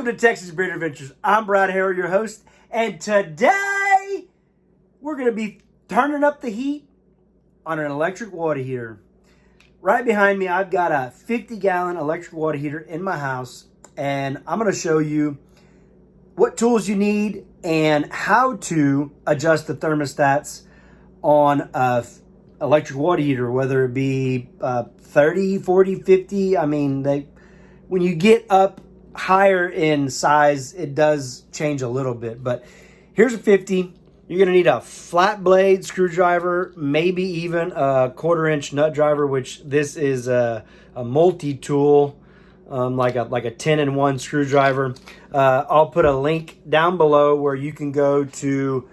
Welcome to Texas Beard Adventures. I'm Brad Harrell, your host, and today we're going to be turning up the heat on an electric water heater. Right behind me, I've got a 50-gallon electric water heater in my house, and I'm going to show you what tools you need and how to adjust the thermostats on a electric water heater, whether it be 30, 40, 50. I mean, when you get up higher in size, it does change a little bit. But here's a 50. You're going to need a flat blade screwdriver, maybe even a 1/4-inch nut driver, which this is a multi-tool, like a 10-in-1 screwdriver. I'll put a link down below where you can go to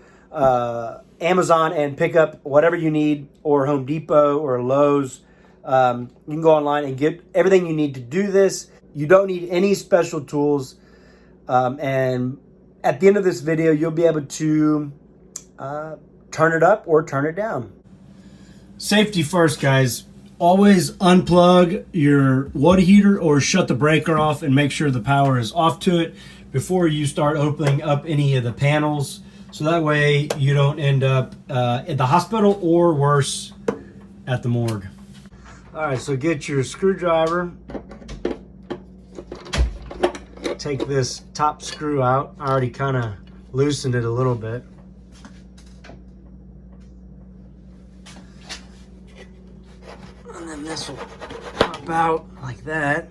Amazon and pick up whatever you need, or Home Depot or Lowe's. You can go online and get everything you need to do this. You don't need any special tools. And at the end of this video, you'll be able to turn it up or turn it down. Safety first, guys. Always unplug your water heater or shut the breaker off and make sure the power is off to it before you start opening up any of the panels. So that way you don't end up at the hospital or worse, at the morgue. All right, so get your screwdriver. Take this top screw out. I already kind of loosened it a little bit. And then this will pop out like that.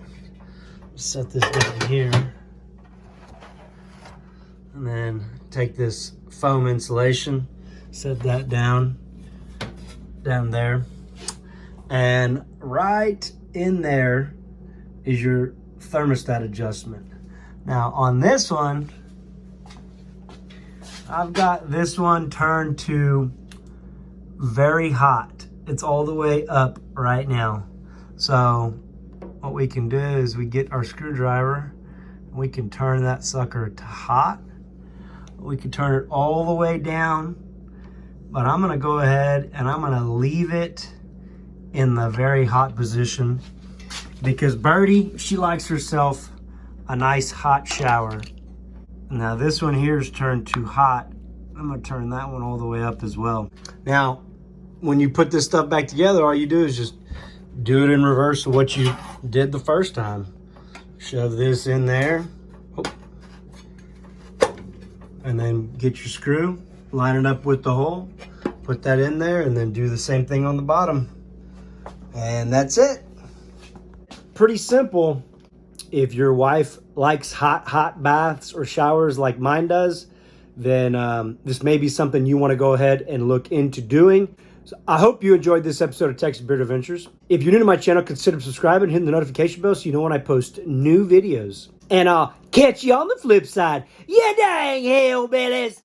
Set this down here. And then take this foam insulation, set that down there. And right in there is your thermostat adjustment. Now on this one, I've got this one turned to very hot. It's all the way up right now. So what we can do is we get our screwdriver, and we can turn that sucker to hot. We can turn it all the way down, but I'm gonna go ahead and I'm gonna leave it in the very hot position because Birdie, she likes herself a nice hot shower. Now this one here is turned too hot. I'm gonna turn that one all the way up as well. Now, when you put this stuff back together, all you do is just do it in reverse of what you did the first time. Shove this in there. Oh. And then get your screw, line it up with the hole, put that in there, and then do the same thing on the bottom. And that's it. Pretty simple. If your wife likes hot baths or showers like mine does, then this may be something you want to go ahead and look into doing. So I hope you enjoyed this episode of Texas Beard Adventures. If you're new to my channel, consider subscribing and hitting the notification bell so you know when I post new videos. And I'll catch you on the flip side. Yeah, dang hellbillies!